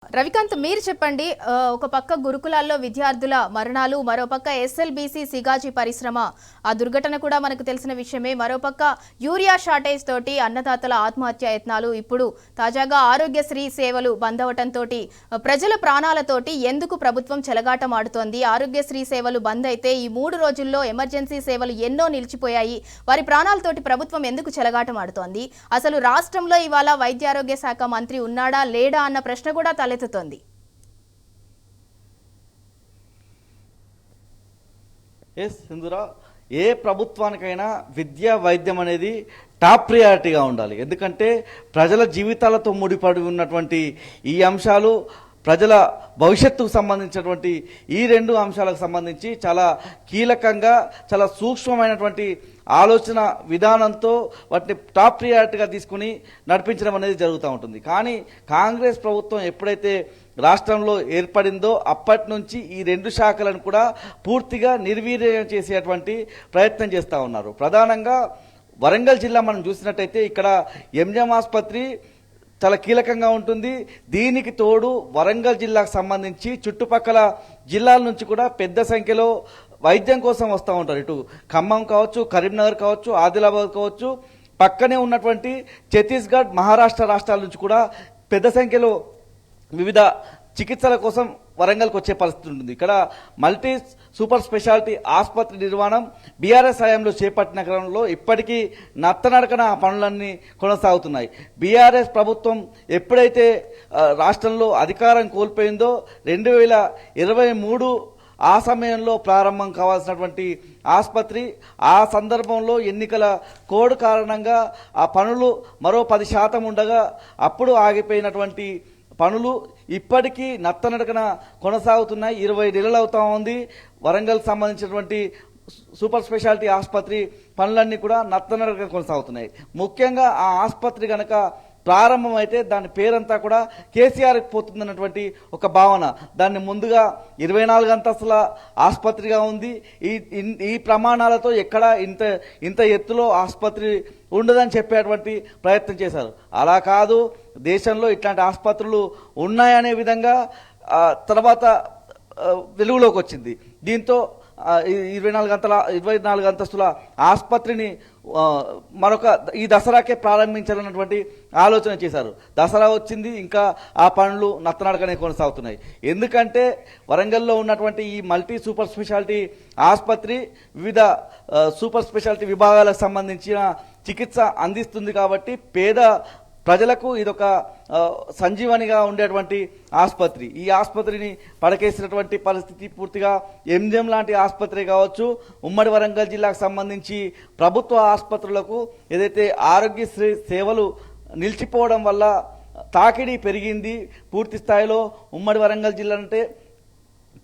రవికాంత్ మీరు చెప్పండి ఒక పక్క గురుకులాల్లో విద్యార్థుల మరణాలు మరోపక్క ఎస్ఎల్బీసీ సిగాజీ పరిశ్రమ ఆ దుర్ఘటన కూడా మనకు తెలిసిన విషయమే మరోపక్క యూరియా షార్టేజ్ తోటి అన్నదాతల ఆత్మహత్య యత్నాలు ఇప్పుడు తాజాగా ఆరోగ్యశ్రీ సేవలు బంద్ అవటంతో ప్రజల ప్రాణాలతోటి ఎందుకు ప్రభుత్వం చెలగాటమాడుతోంది ఆరోగ్యశ్రీ సేవలు బంద్ అయితే ఈ 3 రోజుల్లో ఎమర్జెన్సీ సేవలు ఎన్నో నిలిచిపోయాయి వారి ప్రాణాలతోటి ప్రభుత్వం ఎందుకు చెలగాటమాడుతోంది అసలు రాష్ట్రంలో ఇవాళ వైద్యారోగ్య శాఖ మంత్రి ఉన్నాడా లేడా అన్న ప్రశ్న కూడా తలెత్తుతోంది సింధురా ఏ ప్రభుత్వానికైనా విద్యా వైద్యం అనేది టాప్ ప్రియారిటీగా ఉండాలి. ఎందుకంటే ప్రజల జీవితాలతో ముడిపడి ఉన్నటువంటి ఈ అంశాలు ప్రజల భవిష్యత్తుకు సంబంధించినటువంటి ఈ 2 అంశాలకు సంబంధించి చాలా కీలకంగా చాలా సూక్ష్మమైనటువంటి ఆలోచన విధానంతో వాటిని టాప్ ప్రియారిటీగా తీసుకుని నడిపించడం అనేది జరుగుతూ ఉంటుంది. కానీ కాంగ్రెస్ ప్రభుత్వం ఎప్పుడైతే రాష్ట్రంలో ఏర్పడిందో అప్పటి నుంచి ఈ 2 శాఖలను కూడా పూర్తిగా నిర్వీర్యం చేసేటువంటి ప్రయత్నం చేస్తూ ఉన్నారు. ప్రధానంగా వరంగల్ జిల్లా మనం చూసినట్టయితే ఇక్కడ ఎంజిఎం ఆసుపత్రి చాలా కీలకంగా ఉంటుంది. దీనికి తోడు వరంగల్ జిల్లాకు సంబంధించి చుట్టుపక్కల జిల్లాల నుంచి కూడా పెద్ద సంఖ్యలో వైద్యం కోసం వస్తూ ఉంటారు. ఇటు ఖమ్మం కావచ్చు, కరీంనగర్ కావచ్చు, ఆదిలాబాద్ కావచ్చు, పక్కనే ఉన్నటువంటి ఛత్తీస్గఢ్, మహారాష్ట్ర రాష్ట్రాల నుంచి కూడా పెద్ద సంఖ్యలో వివిధ చికిత్సల కోసం వరంగల్కి వచ్చే పరిస్థితి ఉంటుంది. ఇక్కడ మల్టీ సూపర్ స్పెషాలిటీ ఆసుపత్రి నిర్మాణం బీఆర్ఎస్ హయాంలో చేపట్టిన క్రమంలో ఇప్పటికీ నత్తనడకన ఆ పనులన్నీ కొనసాగుతున్నాయి. బీఆర్ఎస్ ప్రభుత్వం ఎప్పుడైతే రాష్ట్రంలో అధికారం కోల్పోయిందో 2023 ఆ సమయంలో ప్రారంభం కావాల్సినటువంటి ఆసుపత్రి ఆ సందర్భంలో ఎన్నికల కోడ్ కారణంగా ఆ పనులు మరో 10% ఉండగా అప్పుడు ఆగిపోయినటువంటి పనులు ఇప్పటికీ నత్తనడకన కొనసాగుతున్నాయి. 20 నెలలు అవుతా ఉంది. వరంగల్ సంబంధించినటువంటి సూపర్ స్పెషాలిటీ ఆసుపత్రి పనులన్నీ కూడా నత్తనడకన కొనసాగుతున్నాయి. ముఖ్యంగా ఆ ఆసుపత్రి కనుక ప్రారంభమైతే దాని పేరంతా కూడా కేసీఆర్కి పోతుందన్నటువంటి ఒక భావన. దాన్ని ముందుగా 24 అంతస్తుల ఆసుపత్రిగా ఉంది. ఈ ప్రమాణాలతో ఎక్కడ ఇంత ఎత్తులో ఆసుపత్రి ఉండదని చెప్పేటువంటి ప్రయత్నం చేశారు. అలా కాదు, దేశంలో ఇట్లాంటి ఆసుపత్రులు ఉన్నాయనే విధంగా తర్వాత వెలుగులోకి వచ్చింది. దీంతో 24 అంతస్తుల ఆసుపత్రిని ఈ దసరాకే ప్రారంభించాలన్నటువంటి ఆలోచన చేశారు. దసరా వచ్చింది, ఇంకా ఆ పనులు నత్తనడకనే కొనసాగుతున్నాయి. ఎందుకంటే వరంగల్లో ఉన్నటువంటి ఈ మల్టీ సూపర్ స్పెషాలిటీ ఆసుపత్రి వివిధ సూపర్ స్పెషాలిటీ విభాగాలకు సంబంధించిన చికిత్స అందిస్తుంది కాబట్టి పేద ప్రజలకు ఇదొక సంజీవనిగా ఉండేటువంటి ఆసుపత్రి. ఈ ఆసుపత్రిని పడకేసినటువంటి పరిస్థితి పూర్తిగా ఎంజిఎం లాంటి ఆసుపత్రి కావచ్చు, ఉమ్మడి వరంగల్ జిల్లాకు సంబంధించి ప్రభుత్వ ఆసుపత్రులకు ఏదైతే ఆరోగ్యశ్రీ సేవలు నిలిచిపోవడం వల్ల తాకిడి పెరిగింది. పూర్తి స్థాయిలో ఉమ్మడి వరంగల్ జిల్లా అంటే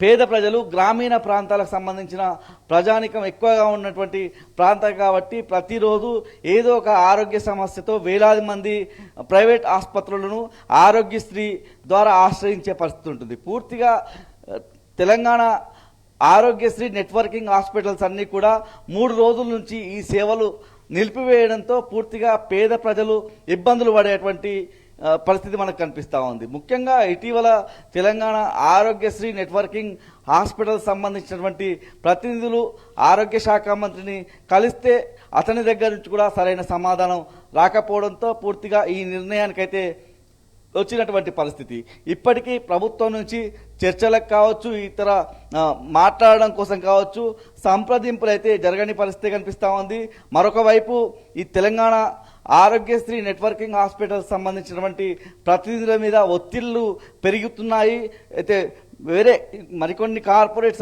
పేద ప్రజలు, గ్రామీణ ప్రాంతాలకు సంబంధించిన ప్రజానికం ఎక్కువగా ఉన్నటువంటి ప్రాంతం కాబట్టి ప్రతిరోజు ఏదో ఒక ఆరోగ్య సమస్యతో వేలాది మంది ప్రైవేట్ ఆసుపత్రులను ఆరోగ్యశ్రీ ద్వారా ఆశ్రయించే పరిస్థితి ఉంటుంది. పూర్తిగా తెలంగాణ ఆరోగ్యశ్రీ నెట్వర్కింగ్ హాస్పిటల్స్ అన్నీ కూడా 3 రోజుల నుంచి ఈ సేవలు నిలిపివేయడంతో పూర్తిగా పేద ప్రజలు ఇబ్బందులు పడేటువంటి పరిస్థితి మనకు కనిపిస్తూ ఉంది. ముఖ్యంగా ఇటీవల తెలంగాణ ఆరోగ్యశ్రీ నెట్వర్కింగ్ హాస్పిటల్ సంబంధించినటువంటి ప్రతినిధులు ఆరోగ్య శాఖ మంత్రిని కలిస్తే అతని దగ్గర నుంచి కూడా సరైన సమాధానం రాకపోవడంతో పూర్తిగా ఈ నిర్ణయానికైతే వచ్చినటువంటి పరిస్థితి. ఇప్పటికీ ప్రభుత్వం నుంచి చర్చలకు కావచ్చు, ఇతర మాట్లాడడం కోసం కావచ్చు సంప్రదింపులు అయితే జరగని పరిస్థితి కనిపిస్తూ ఉంది. మరొక వైపు ఈ తెలంగాణ ఆరోగ్యశ్రీ నెట్వర్కింగ్ హాస్పిటల్ సంబంధించినటువంటి ప్రతినిధుల మీద ఒత్తిళ్లు పెరుగుతున్నాయి. అయితే వేరే మరికొన్ని కార్పొరేట్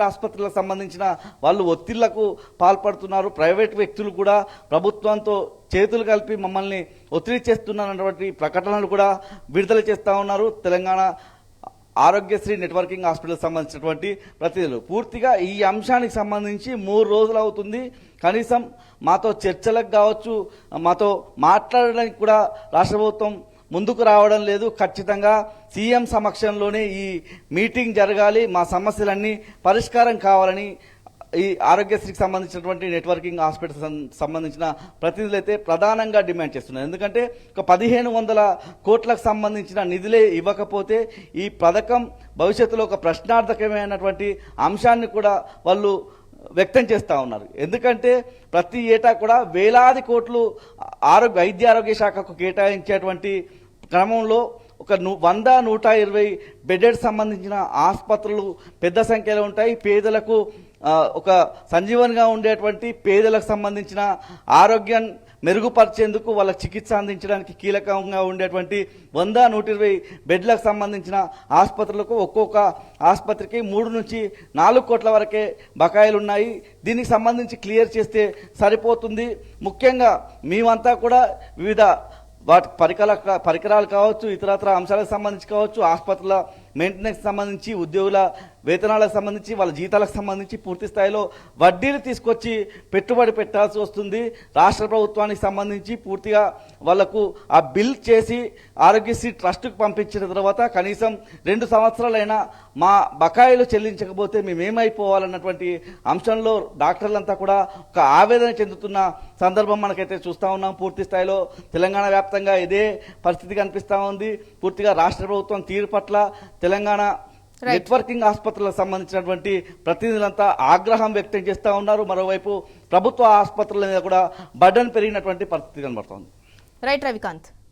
ఆసుపత్రులకు సంబంధించిన వాళ్ళు ఒత్తిళ్లకు పాల్పడుతున్నారు. ప్రైవేట్ వ్యక్తులు కూడా ప్రభుత్వంతో చేతులు కలిపి మమ్మల్ని ఒత్తిడి చేస్తున్నటువంటి ప్రకటనలు కూడా విడుదల చేస్తూ ఉన్నారు తెలంగాణ ఆరోగ్యశ్రీ నెట్వర్కింగ్ హాస్పిటల్ సంబంధించినటువంటి ప్రతినిధులు. పూర్తిగా ఈ అంశానికి సంబంధించి 3 రోజులు అవుతుంది. కనీసం మాతో చర్చలకు కావచ్చు, మాతో మాట్లాడడానికి కూడా రాష్ట్ర ప్రభుత్వం ముందుకు రావడం లేదు. ఖచ్చితంగా సీఎం సమక్షంలోనే ఈ మీటింగ్ జరగాలి, మా సమస్యలన్నీ పరిష్కారం కావాలని ఈ ఆరోగ్యశ్రీకి సంబంధించినటువంటి నెట్వర్కింగ్ హాస్పిటల్స్ సంబంధించిన ప్రతినిధులు అయితే ప్రధానంగా డిమాండ్ చేస్తున్నారు. ఎందుకంటే ఒక 1500 కోట్లకు సంబంధించిన నిధులే ఇవ్వకపోతే ఈ పథకం భవిష్యత్తులో ఒక ప్రశ్నార్థకమైనటువంటి అంశాన్ని కూడా వాళ్ళు వ్యక్తం చేస్తూ ఉన్నారు. ఎందుకంటే ప్రతి ఏటా కూడా వేలాది కోట్లు వైద్య ఆరోగ్య శాఖకు కేటాయించేటువంటి క్రమంలో ఒక 100-120 బెడెడ్ సంబంధించిన ఆసుపత్రులు పెద్ద సంఖ్యలో ఉంటాయి. పేదలకు ఒక సంజీవనిగా ఉండేటువంటి పేదలకు సంబంధించిన ఆరోగ్యం మెరుగుపరిచేందుకు వాళ్ళ చికిత్స అందించడానికి కీలకంగా ఉండేటువంటి 100-120 బెడ్లకు సంబంధించిన ఆసుపత్రులకు ఒక్కొక్క ఆసుపత్రికి 3 నుంచి 4 కోట్ల వరకే బకాయిలు ఉన్నాయి. దీనికి సంబంధించి క్లియర్ చేస్తే సరిపోతుంది. ముఖ్యంగా మేమంతా కూడా వివిధ వాటి పరికరాలు కావచ్చు, ఇతరత్ర అంశాలకు సంబంధించి కావచ్చు, ఆసుపత్రుల మెయింటెనెన్స్ సంబంధించి, ఉద్యోగుల వేతనాలకు సంబంధించి, వాళ్ళ జీతాలకు సంబంధించి పూర్తి స్థాయిలో వడ్డీలు తీసుకొచ్చి పెట్టుబడి పెట్టాల్సి వస్తుంది. రాష్ట్ర ప్రభుత్వానికి సంబంధించి పూర్తిగా వాళ్లకు ఆ బిల్ చేసి ఆరోగ్యశ్రీ ట్రస్టుకు పంపించిన తర్వాత కనీసం 2 సంవత్సరాలైనా మా బకాయిలు చెల్లించకపోతే మేమేమైపోవాలన్నటువంటి అంశంలో డాక్టర్లంతా కూడా ఒక ఆవేదన చెందుతున్న సందర్భం మనకైతే చూస్తూ ఉన్నాం. పూర్తి స్థాయిలో తెలంగాణ వ్యాప్తంగా ఇదే పరిస్థితి కనిపిస్తూ ఉంది. పూర్తిగా రాష్ట్ర ప్రభుత్వం తీరు పట్ల తెలంగాణ నెట్వర్కింగ్ ఆసుపత్రులకు సంబంధించినటువంటి ప్రతినిధులంతా ఆగ్రహం వ్యక్తం చేస్తూ ఉన్నారు. మరోవైపు ప్రభుత్వ ఆసుపత్రుల మీద కూడా బర్డన్ పెరిగినటువంటి పరిస్థితి కనబడుతోంది. రైట్ రవికాంత్.